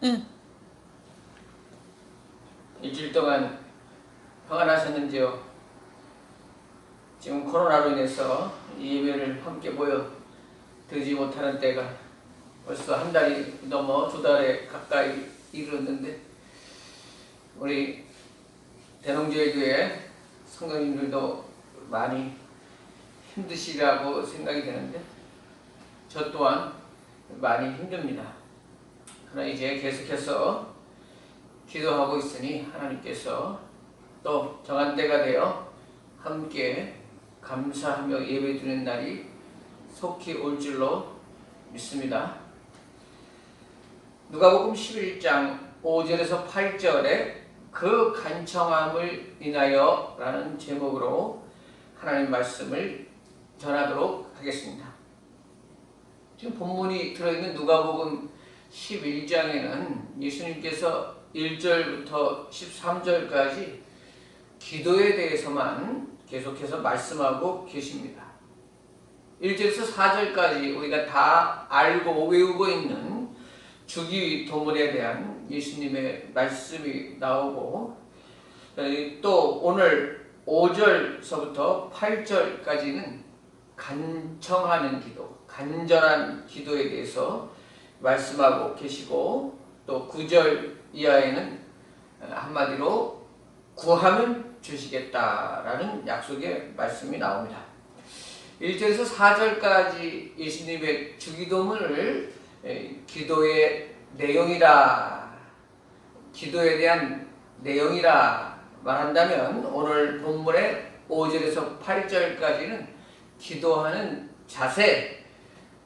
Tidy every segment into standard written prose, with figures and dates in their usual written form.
응. 일주일 동안 평안하셨는지요? 지금 코로나로 인해서 이 예배를 함께 모여 드리지 못하는 때가 벌써 한 달이 넘어 두 달에 가까이 이르렀는데, 우리 대농제일교회 성도님들도 많이 힘드시라고 생각이 되는데, 저 또한 많이 힘듭니다. 그러나 이제 계속해서 기도하고 있으니 하나님께서 또 정한 때가 되어 함께 감사하며 예배드리는 날이 속히 올 줄로 믿습니다. 누가복음 11장 5절에서 8절에 그 간청함을 인하여 라는 제목으로 하나님 말씀을 전하도록 하겠습니다. 지금 본문이 들어있는 누가복음 11장에는 예수님께서 1절부터 13절까지 기도에 대해서만 계속해서 말씀하고 계십니다. 1절에서 4절까지 우리가 다 알고 외우고 있는 주기도문에 대한 예수님의 말씀이 나오고, 또 오늘 5절서부터 8절까지는 간청하는 기도, 간절한 기도에 대해서 말씀하고 계시고, 또 9절 이하에는 한마디로 구하면 주시겠다라는 약속의 말씀이 나옵니다. 1절에서 4절까지 예수님의 주기도문을 기도의 내용이라, 기도에 대한 내용이라 말한다면, 오늘 본문의 5절에서 8절까지는 기도하는 자세,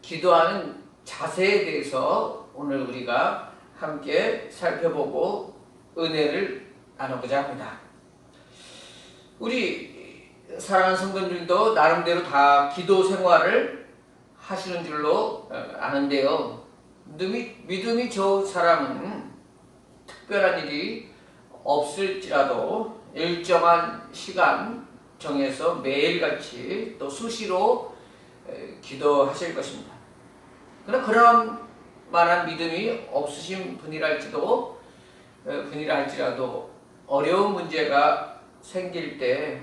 기도하는 자세에 대해서 오늘 우리가 함께 살펴보고 은혜를 나누고자 합니다. 우리 사랑하는 성도님들도 나름대로 다 기도 생활을 하시는 줄로 아는데요. 믿음이 좋은 사람은 특별한 일이 없을지라도 일정한 시간 정해서 매일같이 또 수시로 기도하실 것입니다. 그러나 그런 만한 믿음이 없으신 분이랄지라도 어려운 문제가 생길 때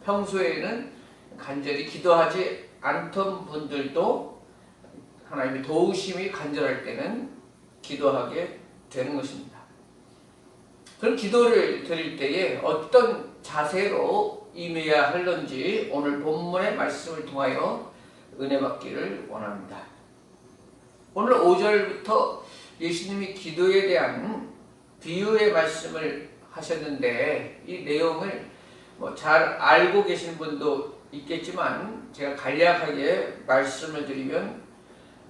평소에는 간절히 기도하지 않던 분들도 하나님의 도우심이 간절할 때는 기도하게 되는 것입니다. 그럼 기도를 드릴 때에 어떤 자세로 임해야 할는지 오늘 본문의 말씀을 통하여 은혜 받기를 원합니다. 오늘 5절부터 예수님이 기도에 대한 비유의 말씀을 하셨는데, 이 내용을 잘 알고 계신 분도 있겠지만 제가 간략하게 말씀을 드리면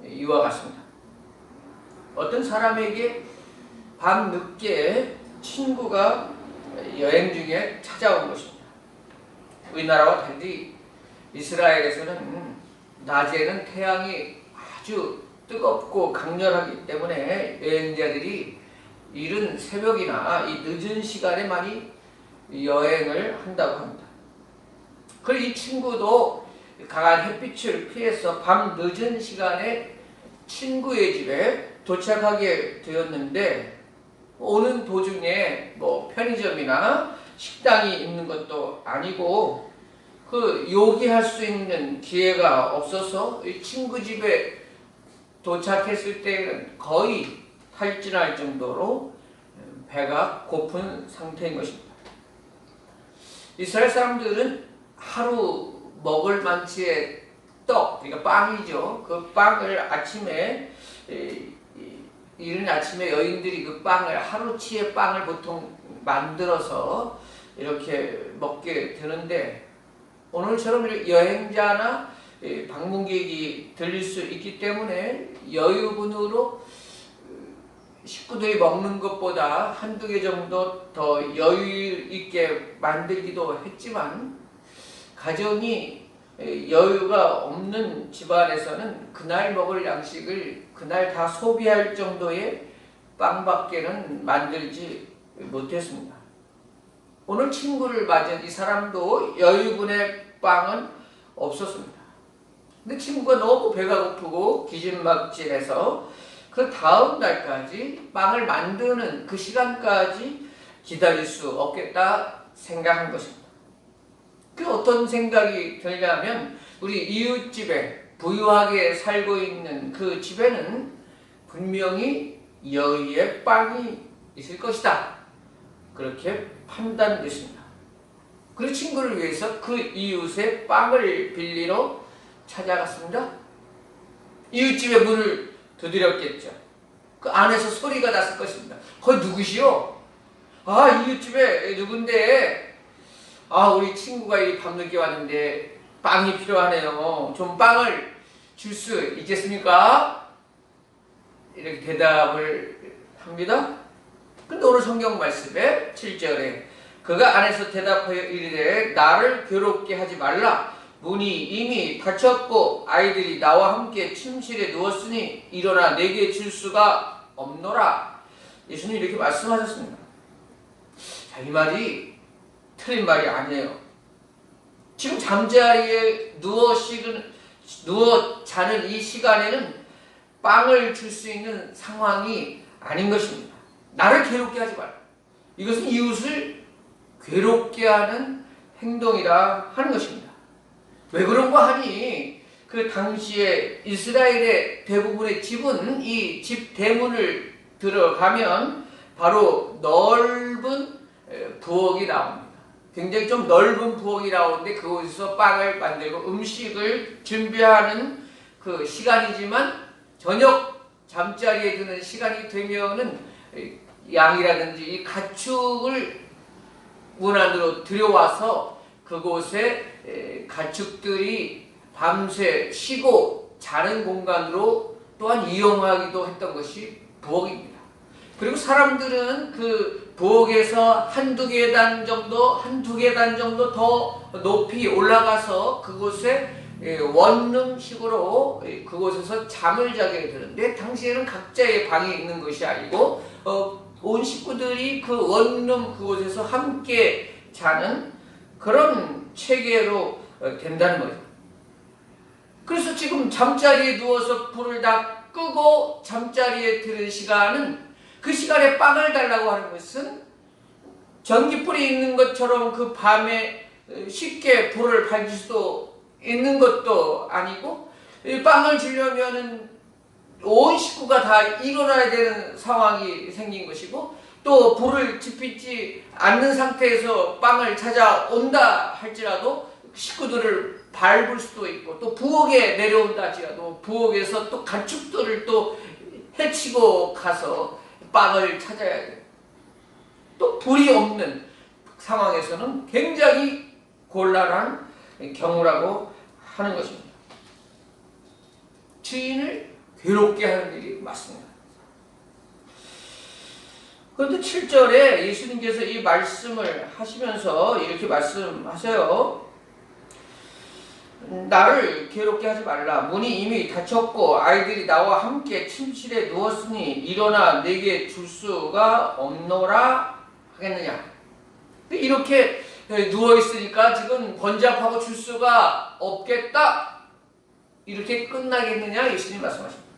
이와 같습니다. 어떤 사람에게 밤 늦게 친구가 여행 중에 찾아온 것입니다. 우리나라와 달리 이스라엘에서는 낮에는 태양이 아주 뜨겁고 강렬하기 때문에 여행자들이 이른 새벽이나 이 늦은 시간에 많이 여행을 한다고 합니다. 그리고 이 친구도 강한 햇빛을 피해서 밤 늦은 시간에 친구의 집에 도착하게 되었는데, 오는 도중에 편의점이나 식당이 있는 것도 아니고 요기할 수 있는 기회가 없어서 이 친구 집에 도착했을 때는 거의 탈진할 정도로 배가 고픈 상태인 것입니다. 이스라엘 사람들은 하루 먹을 만치의 떡, 그러니까 빵이죠. 그 빵을 아침에, 이른 아침에 여인들이 그 빵을, 하루치의 빵을 보통 만들어서 이렇게 먹게 되는데, 오늘처럼 여행자나 방문객이 들릴 수 있기 때문에 여유분으로 식구들이 먹는 것보다 한두 개 정도 더 여유 있게 만들기도 했지만, 가정이 여유가 없는 집안에서는 그날 먹을 양식을 그날 다 소비할 정도의 빵밖에는 만들지 못했습니다. 오늘 친구를 맞은 이 사람도 여유분의 빵은 없었습니다. 근데 친구가 너무 배가 고프고 기진막진해서 그 그 다음 날까지 빵을 만드는 그 시간까지 기다릴 수 없겠다 생각한 것입니다. 그 어떤 생각이 들냐면 우리 이웃집에 부유하게 살고 있는 그 집에는 분명히 여의의 빵이 있을 것이다. 그렇게 판단됐습니다. 그리고 친구를 위해서 그 이웃의 빵을 빌리러 찾아갔습니다. 이웃집의 문을 두드렸겠죠. 그 안에서 소리가 났을 것입니다. 거기 누구시오? 아, 이웃집에 누군데? 아, 우리 친구가 이 밤늦게 왔는데 빵이 필요하네요. 좀 빵을 줄 수 있겠습니까? 이렇게 대답을 합니다. 근데 오늘 성경 말씀에 7절에 그가 안에서 대답하여 이르되 나를 괴롭게 하지 말라. 문이 이미 닫혔고 아이들이 나와 함께 침실에 누웠으니 일어나 내게 줄 수가 없노라. 예수님이 이렇게 말씀하셨습니다. 자, 이 말이 틀린 말이 아니에요. 지금 잠자리에 누워 자는 이 시간에는 빵을 줄 수 있는 상황이 아닌 것입니다. 나를 괴롭게 하지 말라. 이것은 이웃을 괴롭게 하는 행동이라 하는 것입니다. 왜 그런가 하니 그 당시에 이스라엘의 대부분의 집은 이 집 대문을 들어가면 바로 넓은 부엌이 나옵니다. 굉장히 좀 넓은 부엌이 나오는데 그곳에서 빵을 만들고 음식을 준비하는 그 시간이지만 저녁 잠자리에 드는 시간이 되면은 양이라든지 이 가축을 문 안으로 들여와서 그곳에 가축들이 밤새 쉬고 자는 공간으로 또한 이용하기도 했던 것이 부엌입니다. 그리고 사람들은 그 부엌에서 한두 계단 정도 더 높이 올라가서 그곳에 원룸식으로 그곳에서 잠을 자게 되는데 당시에는 각자의 방이 있는 것이 아니고 온 식구들이 그 원룸 그곳에서 함께 자는 그런 체계로 된다는 거죠. 그래서 지금 잠자리에 누워서 불을 다 끄고 잠자리에 드는 시간은 그 시간에 빵을 달라고 하는 것은 전기불이 있는 것처럼 그 밤에 쉽게 불을 밝힐 수도 있는 것도 아니고 빵을 주려면은 온 식구가 다 일어나야 되는 상황이 생긴 것이고 또 불을 지피지 않는 상태에서 빵을 찾아온다 할지라도 식구들을 밟을 수도 있고 또 부엌에 내려온다 할지라도 부엌에서 또 가축들을 또 해치고 가서 빵을 찾아야 돼요. 또 불이 없는 상황에서는 굉장히 곤란한 경우라고 하는 것입니다. 주인을 괴롭게 하는 일이 맞습니다. 그런데 7절에 예수님께서 이 말씀을 하시면서 이렇게 말씀하세요. 나를 괴롭게 하지 말라. 문이 이미 닫혔고 아이들이 나와 함께 침실에 누웠으니 일어나 내게 줄 수가 없노라 하겠느냐. 이렇게 누워있으니까 지금 번잡하고 줄 수가 없겠다. 이렇게 끝나겠느냐 예수님 말씀하십니다.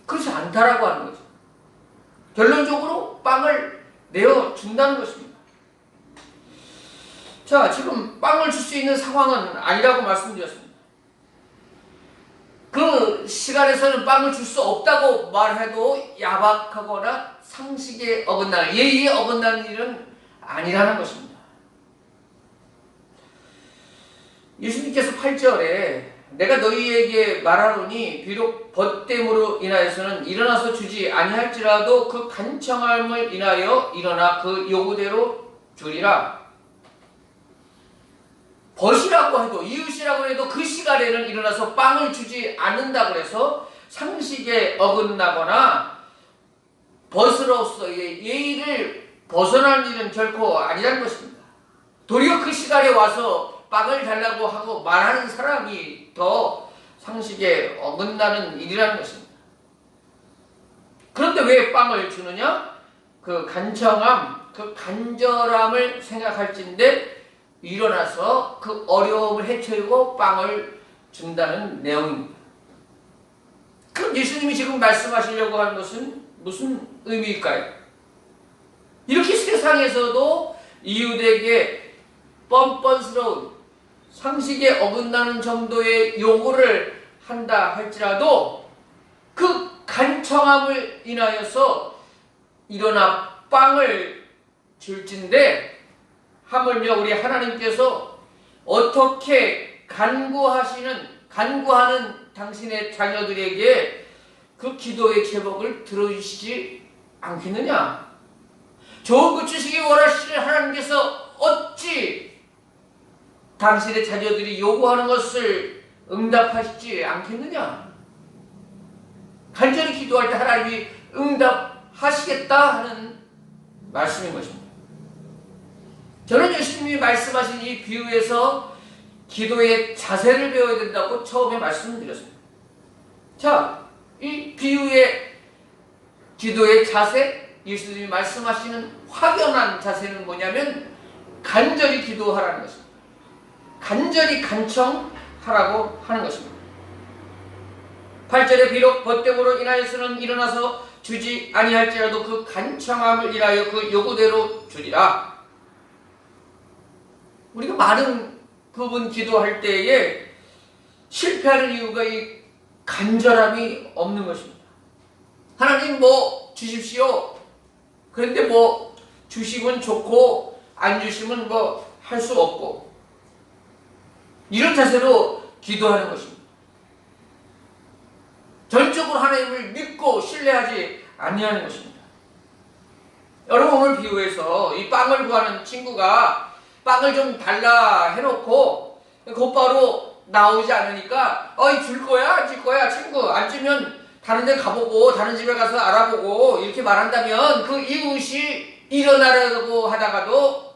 그렇지 않다라고 하는 거죠. 결론적으로 빵을 내어준다는 것입니다. 자, 지금 빵을 줄 수 있는 상황은 아니라고 말씀드렸습니다. 그 시간에서는 빵을 줄 수 없다고 말해도 야박하거나 상식에 어긋나는, 예의에 어긋나는 일은 아니라는 것입니다. 예수님께서 8절에 내가 너희에게 말하노니 비록 벗됨으로 인하여서는 일어나서 주지 아니할지라도 그 간청함을 인하여 일어나 그 요구대로 주리라. 벗이라고 해도 이웃이라고 해도 그 시간에는 일어나서 빵을 주지 않는다고 해서 상식에 어긋나거나 벗으로서의 예의를 벗어난 일은 결코 아니라는 것입니다. 도리어 그 시간에 와서 빵을 달라고 하고 말하는 사람이 더 상식에 어긋나는 일이라는 것입니다. 그런데 왜 빵을 주느냐? 그 간청함, 그 간절함을 생각할진데 일어나서 그 어려움을 헤쳐리고 빵을 준다는 내용입니다. 그럼 예수님이 지금 말씀하시려고 하는 것은 무슨 의미일까요? 이렇게 세상에서도 이웃에게 뻔뻔스러운 상식에 어긋나는 정도의 요구를 한다 할지라도 그 간청함을 인하여서 일어나 빵을 줄진데 하물며 우리 하나님께서 어떻게 간구하는 당신의 자녀들에게 그 기도의 제목을 들어주시지 않겠느냐? 좋은 것 주시기 원하시는 하나님께서 어찌 당신의 자녀들이 요구하는 것을 응답하시지 않겠느냐? 간절히 기도할 때 하나님이 응답하시겠다 하는 말씀인 것입니다. 저는 예수님이 말씀하신 이 비유에서 기도의 자세를 배워야 된다고 처음에 말씀드렸습니다. 자, 이 비유의 기도의 자세, 예수님이 말씀하시는 확연한 자세는 뭐냐면 간절히 기도하라는 것입니다. 간절히 간청하라고 하는 것입니다. 8절에 비록 벗됨으로 인하여서는 일어나서 주지 아니할지라도 그 간청함을 인하여 그 요구대로 주리라. 우리가 많은 부분 기도할 때에 실패하는 이유가 이 간절함이 없는 것입니다. 하나님 뭐 주십시오. 그런데 뭐 주시면 좋고 안 주시면 뭐 할 수 없고 이런 자세로 기도하는 것입니다. 전적으로 하나님을 믿고 신뢰하지 아니하는 것입니다. 여러분 오늘 비유에서 이 빵을 구하는 친구가 빵을 좀 달라 해놓고 곧바로 나오지 않으니까 줄 거야 안 줄 거야 친구 안 주면 다른 데 가보고 다른 집에 가서 알아보고 이렇게 말한다면 그 이웃이 일어나려고 하다가도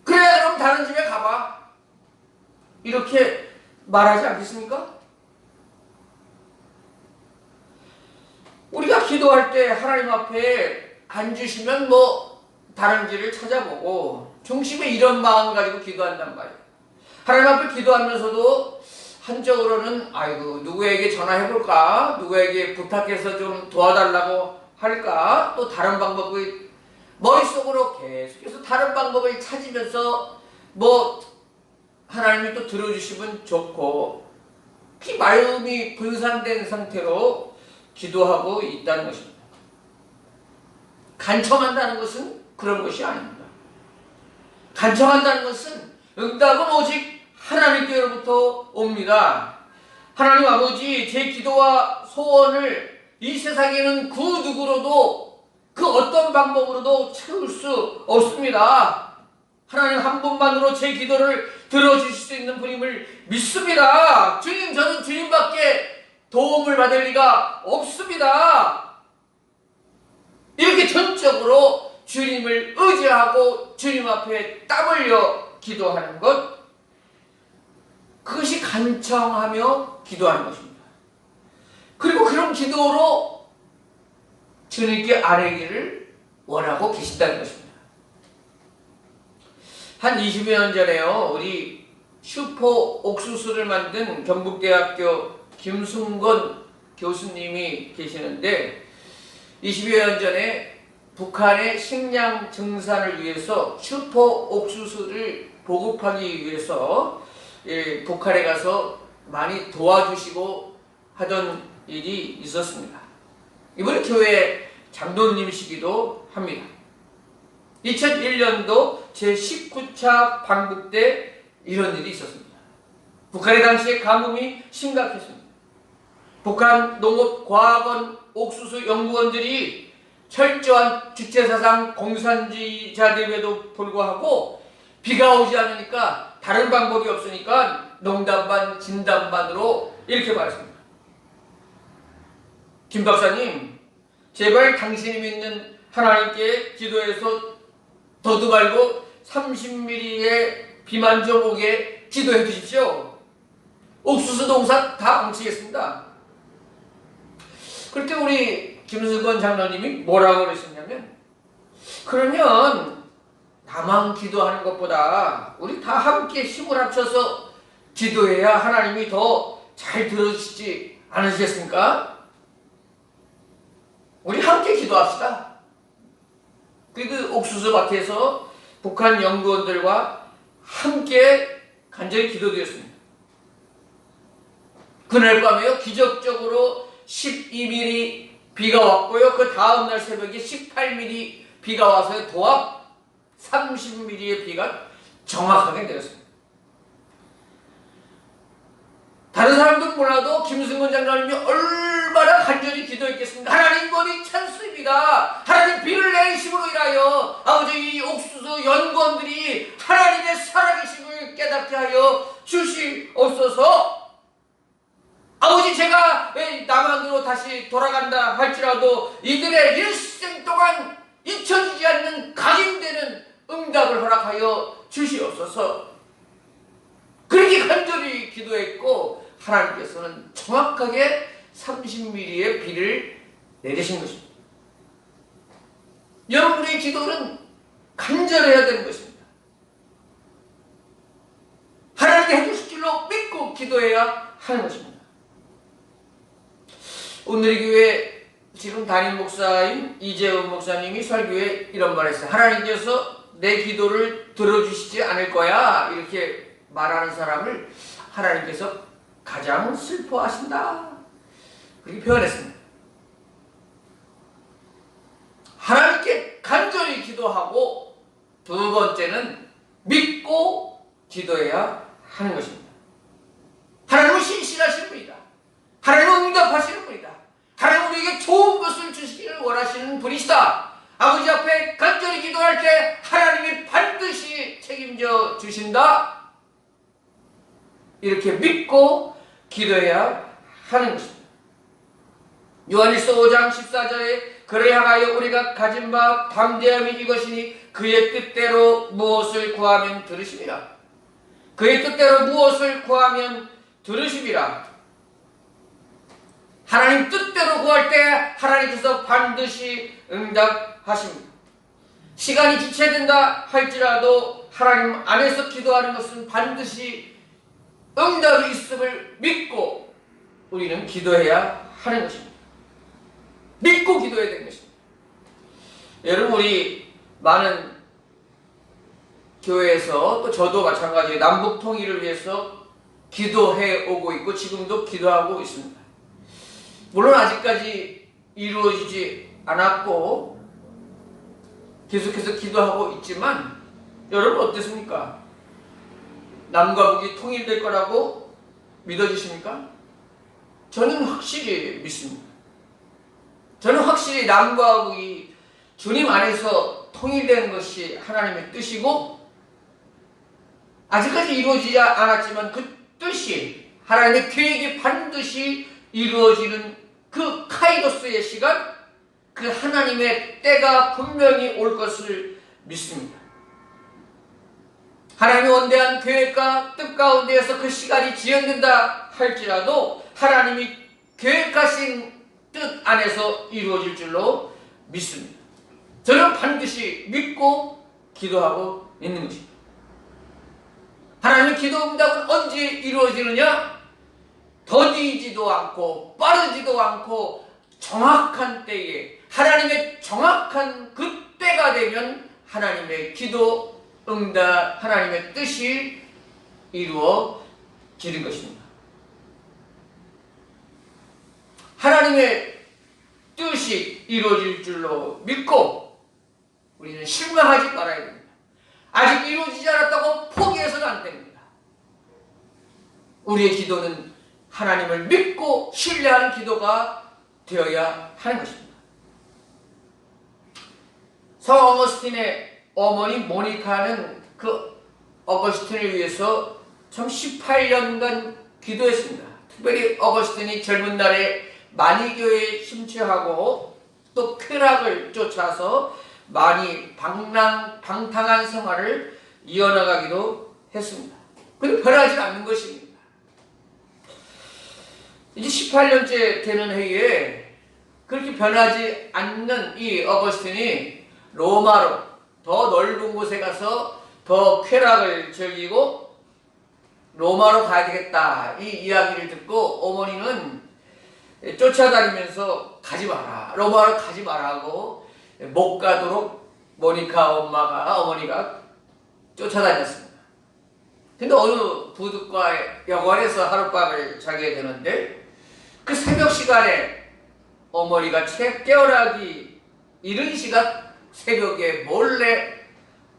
그래 그럼 다른 집에 가봐 이렇게 말하지 않겠습니까? 우리가 기도할 때 하나님 앞에 안 주시면 뭐 다른 길을 찾아보고 중심에 이런 마음 가지고 기도한단 말이에요. 하나님 앞에 기도하면서도 한쪽으로는 아이고 누구에게 전화해볼까? 누구에게 부탁해서 좀 도와달라고 할까? 또 다른 방법을 머릿속으로 계속해서 다른 방법을 찾으면서 뭐 하나님이 또 들어주시면 좋고 그 마음이 분산된 상태로 기도하고 있다는 것입니다. 간청한다는 것은 그런 것이 아닙니다. 간청한다는 것은 응답은 오직 하나님께로부터 옵니다. 하나님 아버지 제 기도와 소원을 이 세상에는 그 누구로도 그 어떤 방법으로도 채울 수 없습니다. 하나님 한 분만으로 제 기도를 들어주실 수 있는 분임을 믿습니다. 주님 저는 주님밖에 도움을 받을 리가 없습니다. 이렇게 전적으로 주님을 의지하고 주님 앞에 땀 흘려 기도하는 것 그것이 간청하며 기도하는 것입니다. 그리고 그런 기도로 주님께 아뢰기를 원하고 계신다는 것입니다. 한 20여 년 전에요. 우리 슈퍼 옥수수를 만든 경북대학교 김순건 교수님이 계시는데 20여 년 전에 북한의 식량 증산을 위해서 슈퍼 옥수수를 보급하기 위해서 북한에 가서 많이 도와주시고 하던 일이 있었습니다. 이번에 교회 장로님이시기도 합니다. 2001년도 제19차 방북 때 이런 일이 있었습니다. 북한의 당시에 가뭄이 심각했습니다. 북한 농업과학원 옥수수 연구원들이 철저한 주체사상 공산주의자임에도 불구하고 비가 오지 않으니까 다른 방법이 없으니까 농담 반 진담 반으로 이렇게 말했습니다. 김 박사님 제발 당신이 믿는 하나님께 기도해서 더도 말고 30mm의 비만 좀 오게 기도해 주십시오. 옥수수 농사 다 엉치겠습니다. 그때 우리 김수건 장로님이 뭐라고 그러셨냐면 그러면 나만 기도하는 것보다 우리 다 함께 힘을 합쳐서 기도해야 하나님이 더 잘 들어주시지 않으시겠습니까? 우리 함께 기도합시다. 그 옥수수 밭에서 북한 연구원들과 함께 간절히 기도드렸습니다. 그날 밤에요, 기적적으로 12mm 비가 왔고요. 그 다음날 새벽에 18mm 비가 와서 도합 30mm의 비가 정확하게 내렸습니다. 다른 사람들은 몰라도 김승건 장로님이 얼마나 간절히 기도했겠습니까? 하나님 머리 찬스입니다. 하나님 비를 내리심으로 인하여 아버지 이 옥수수 연구원들이 하나님의 살아계심을 깨닫게 하여 주시옵소서. 아버지 제가 남한으로 다시 돌아간다 할지라도 이들의 일생 동안 잊혀지지 않는 각인되는 응답을 허락하여 주시옵소서. 그렇게 간절히 기도했고 하나님께서는 정확하게 30mm의 비를 내리신 것입니다. 여러분의 기도는 간절해야 되는 것입니다. 하나님께 해주실 줄로 믿고 기도해야 하는 것입니다. 오늘 교회 지금 담임 목사인 이재원 목사님이 설교에 이런 말을 했어요. 하나님께서 내 기도를 들어주시지 않을 거야 이렇게 말하는 사람을 하나님께서 가장 슬퍼하신다 그렇게 표현했습니다. 하나님께 간절히 기도하고 두 번째는 믿고 기도해야 하는 것입니다. 하나님은 신실하신 분이다. 하나님은 응답하시는 분이다. 하나님은 우리에게 좋은 것을 주시기를 원하시는 분이시다. 아버지 앞에 간절히 기도할 때 하나님이 반드시 책임져 주신다. 이렇게 믿고 기도해야 하는 것입니다. 요한일서 5장 14절에 그를 향하여 우리가 가진 바 담대함이 이것이니 그의 뜻대로 무엇을 구하면 들으심이라. 그의 뜻대로 무엇을 구하면 들으심이라. 하나님 뜻대로 구할 때 하나님께서 반드시 응답하십니다. 시간이 지체된다 할지라도 하나님 안에서 기도하는 것은 반드시 응답이 있음을 믿고 우리는 기도해야 하는 것입니다. 믿고 기도해야 되는 것입니다. 여러분 우리 많은 교회에서 또 저도 마찬가지로 남북 통일을 위해서 기도해 오고 있고 지금도 기도하고 있습니다. 물론 아직까지 이루어지지 않았고 계속해서 기도하고 있지만 여러분 어떻습니까? 남과 북이 통일될 거라고 믿어지십니까? 저는 확실히 믿습니다. 저는 확실히 남과 북이 주님 안에서 통일되는 것이 하나님의 뜻이고 아직까지 이루어지지 않았지만 그 뜻이 하나님의 계획이 반드시 이루어지는 그 카이로스의 시간, 그 하나님의 때가 분명히 올 것을 믿습니다. 하나님의 원대한 계획과 뜻 가운데에서 그 시간이 지연된다 할지라도 하나님이 계획하신 뜻 안에서 이루어질 줄로 믿습니다. 저는 반드시 믿고 기도하고 있는 것입니다. 하나님의 기도 응답은 언제 이루어지느냐? 더디지도 않고 빠르지도 않고 정확한 때에 하나님의 정확한 그 때가 되면 하나님의 기도 응답 하나님의 뜻이 이루어지는 것입니다. 하나님의 뜻이 이루어질 줄로 믿고 우리는 실망하지 말아야 됩니다. 아직 이루어지지 않았다고 포기해서는 안 됩니다. 우리의 기도는 하나님을 믿고 신뢰하는 기도가 되어야 하는 것입니다. 성 어거스틴의 어머니 모니카는 그 어거스틴을 위해서 참 18년간 기도했습니다. 특별히 어거스틴이 젊은 날에 만이교회에 심취하고 또 쾌락을 쫓아서 많이 방탕한 생활을 이어나가기도 했습니다. 그런데 변하지 않는 것입니다. 이제 18년째 되는 해에 그렇게 변하지 않는 이 어거스틴이 로마로 더 넓은 곳에 가서 더 쾌락을 즐기고 로마로 가야 되겠다 이 이야기를 듣고 어머니는 쫓아다니면서 가지 마라, 로마로 가지 마라고 못 가도록 모니카 어머니가 쫓아다녔습니다. 근데 어느 부둣과 여관에서 하룻밤을 자게 되는데 그 새벽 시간에 어머니가 채 깨어나기 이른 시간 새벽에 몰래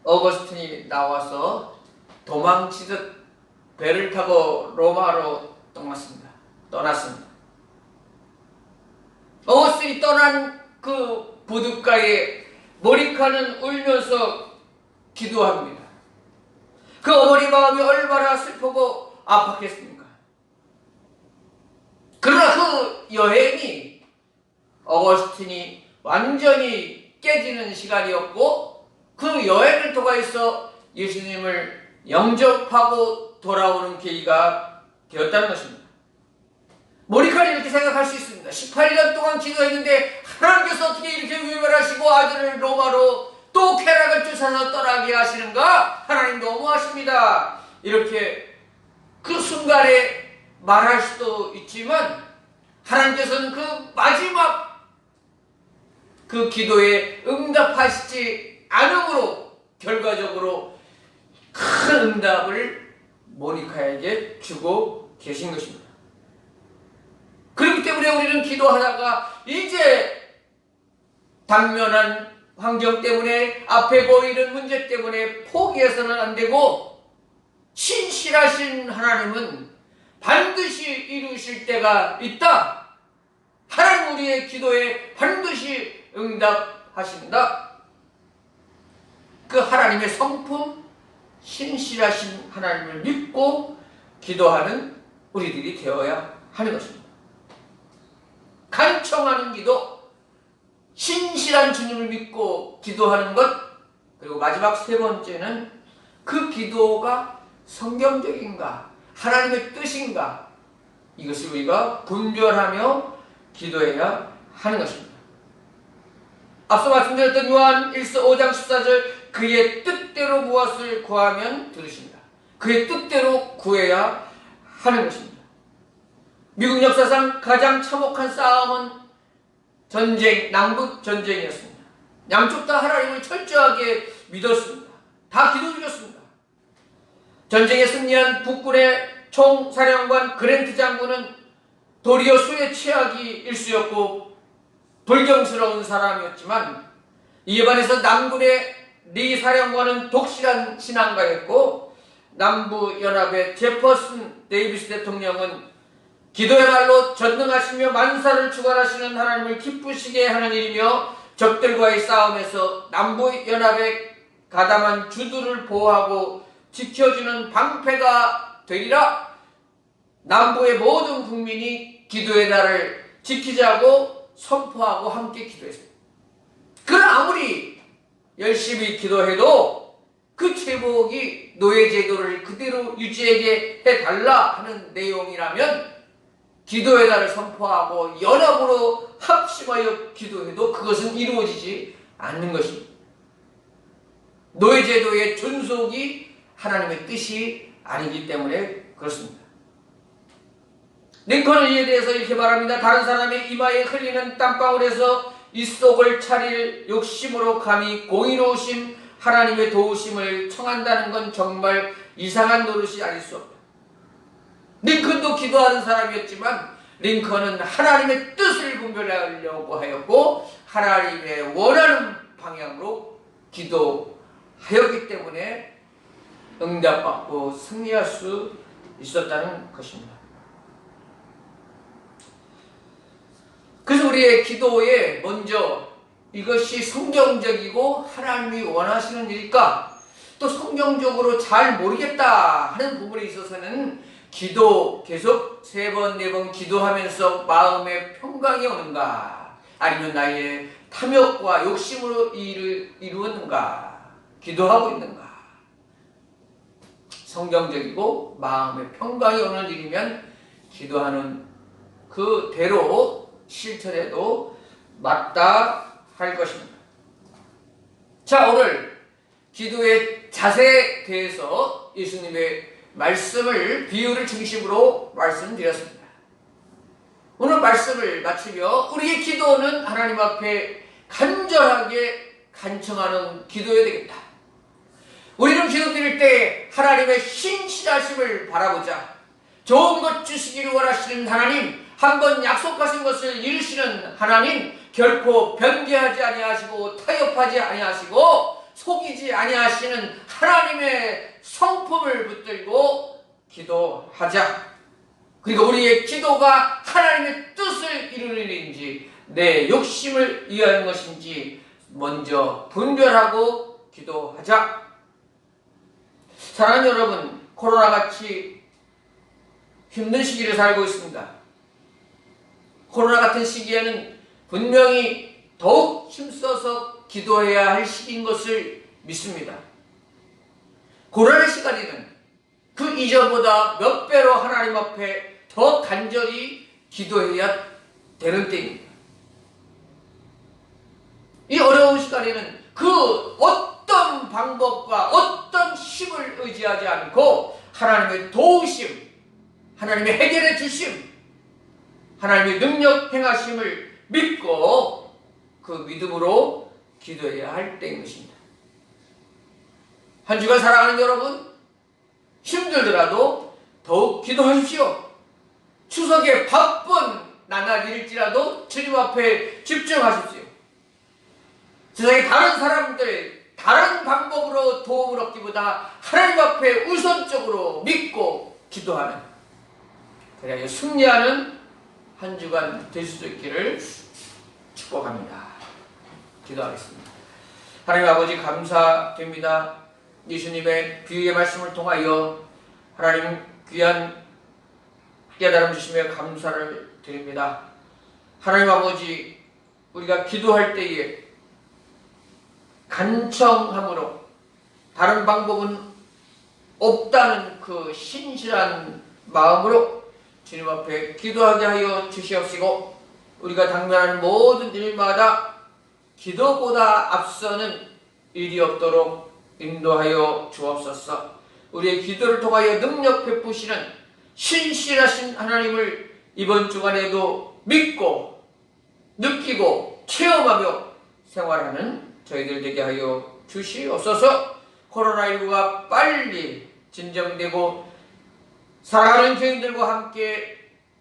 어거스틴이 나와서 도망치듯 배를 타고 로마로 떠났습니다. 어거스틴이 떠난 그 부둣가에 모니카는 울면서 기도합니다. 그 어머니 마음이 얼마나 슬프고 아팠겠습니까? 그러나 그 여행이 어거스틴이 완전히 깨지는 시간이었고 그 여행을 통해서 예수님을 영접하고 돌아오는 계기가 되었다는 것입니다. 모니카는 이렇게 생각할 수 있습니다. 18년 동안 기도했는데 하나님께서 어떻게 이렇게 외면하시고 아들을 로마로 또 쾌락을 쫓아서 떠나게 하시는가? 하나님 너무하십니다. 이렇게 그 순간에 말할 수도 있지만 하나님께서는 그 마지막 그 기도에 응답하시지 않음으로 결과적으로 큰 응답을 모니카에게 주고 계신 것입니다. 그렇기 때문에 우리는 기도하다가 이제 당면한 환경 때문에 앞에 보이는 문제 때문에 포기해서는 안 되고 신실하신 하나님은 반드시 이루실 때가 있다. 하나님 우리의 기도에 반드시 응답하신다. 그 하나님의 성품, 신실하신 하나님을 믿고 기도하는 우리들이 되어야 하는 것입니다. 간청하는 기도, 신실한 주님을 믿고 기도하는 것, 그리고 마지막 세 번째는 그 기도가 성경적인가, 하나님의 뜻인가, 이것을 우리가 분별하며 기도해야 하는 것입니다. 앞서 말씀드렸던 요한 1서 5장 14절 그의 뜻대로 무엇을 구하면 들으신다. 그의 뜻대로 구해야 하는 것입니다. 미국 역사상 가장 참혹한 싸움은 남북 전쟁이었습니다. 양쪽 다 하나님을 철저하게 믿었습니다. 다 기도 드렸습니다. 전쟁에 승리한 북군의 총사령관 그랜트 장군은 도리어 수의 최악이 일수였고 불경스러운 사람이었지만 이에 반해서 남군의 리 사령관은 독실한 신앙가였고 남부연합의 제퍼슨 데이비스 대통령은 기도야말로 전능하시며 만사를 주관하시는 하나님을 기쁘시게 하는 일이며 적들과의 싸움에서 남부연합의 가담한 주들을 보호하고 지켜주는 방패가 되리라. 남부의 모든 국민이 기도의 날을 지키자고 선포하고 함께 기도했습니다. 그러나 아무리 열심히 기도해도 그 제목이 노예제도를 그대로 유지하게 해달라 하는 내용이라면 기도의 날을 선포하고 연합으로 합심하여 기도해도 그것은 이루어지지 않는 것입니다. 노예제도의 존속이 하나님의 뜻이 아니기 때문에 그렇습니다. 링컨은 이에 대해서 이렇게 말합니다. 다른 사람의 이마에 흘리는 땀방울에서 이 속을 차릴 욕심으로 감히 공의로우심 하나님의 도우심을 청한다는 건 정말 이상한 노릇이 아닐 수 없다. 링컨도 기도하는 사람이었지만 링컨은 하나님의 뜻을 분별하려고 하였고 하나님의 원하는 방향으로 기도하였기 때문에 응답받고 승리할 수 있었다는 것입니다. 그래서 우리의 기도에 먼저 이것이 성경적이고 하나님이 원하시는 일일까? 또 성경적으로 잘 모르겠다 하는 부분에 있어서는 기도 계속 3번, 4번 기도하면서 마음의 평강이 오는가? 아니면 나의 탐욕과 욕심으로 일을 이루었는가? 기도하고 있는가? 성경적이고 마음의 평강이 오는 일이면 기도하는 그대로 실천해도 맞다 할 것입니다. 자, 오늘 기도의 자세에 대해서 예수님의 말씀을 비유를 중심으로 말씀드렸습니다. 오늘 말씀을 마치며 우리의 기도는 하나님 앞에 간절하게 간청하는 기도여야 되겠다. 우리는 기도드릴 때 하나님의 신실하심을 바라보자. 좋은 것 주시기를 원하시는 하나님, 한번 약속하신 것을 이루시는 하나님, 결코 변개하지 아니하시고 타협하지 아니하시고 속이지 아니하시는 하나님의 성품을 붙들고 기도하자. 그리고 우리의 기도가 하나님의 뜻을 이루는 일인지 내 욕심을 위한 것인지 먼저 분별하고 기도하자. 사랑하는 여러분, 코로나같이 힘든 시기를 살고 있습니다. 코로나 같은 시기에는 분명히 더욱 힘써서 기도해야 할 시기인 것을 믿습니다. 고난의 시간에는 그 이전보다 몇 배로 하나님 앞에 더 간절히 기도해야 되는 때입니다. 이 어려운 시간에는 그 어떤 방법과 어떤 힘을 의지하지 않고 하나님의 도우심, 하나님의 해결해 주심, 하나님의 능력 행하심을 믿고 그 믿음으로 기도해야 할 때인 것입니다. 한 주간 사랑하는 여러분, 힘들더라도 더욱 기도하십시오. 추석에 바쁜 나날일일지라도 주님 앞에 집중하십시오. 세상의 다른 사람들, 다른 방법으로 도움을 얻기보다 하나님 앞에 우선적으로 믿고 기도하는, 그래야 승리하는 한 주간 될 수 있기를 축복합니다. 기도하겠습니다. 하나님 아버지 감사드립니다. 예수님의 비유의 말씀을 통하여 하나님 귀한 깨달음 주시며 감사를 드립니다. 하나님 아버지, 우리가 기도할 때에 간청함으로 다른 방법은 없다는 그 신실한 마음으로 주님 앞에 기도하게 하여 주시옵시고, 우리가 당면하는 모든 일마다 기도보다 앞서는 일이 없도록 인도하여 주옵소서. 우리의 기도를 통하여 능력 베푸시는 신실하신 하나님을 이번 주간에도 믿고 느끼고 체험하며 생활하는 저희들 되게 하여 주시옵소서. 코로나19가 빨리 진정되고 사랑하는 교인들과 함께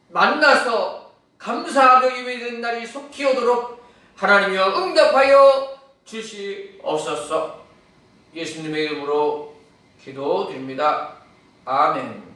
만나서 감사하며 예배드리는 날이 속히 오도록 하나님이여 응답하여 주시옵소서. 예수님의 이름으로 기도드립니다. 아멘.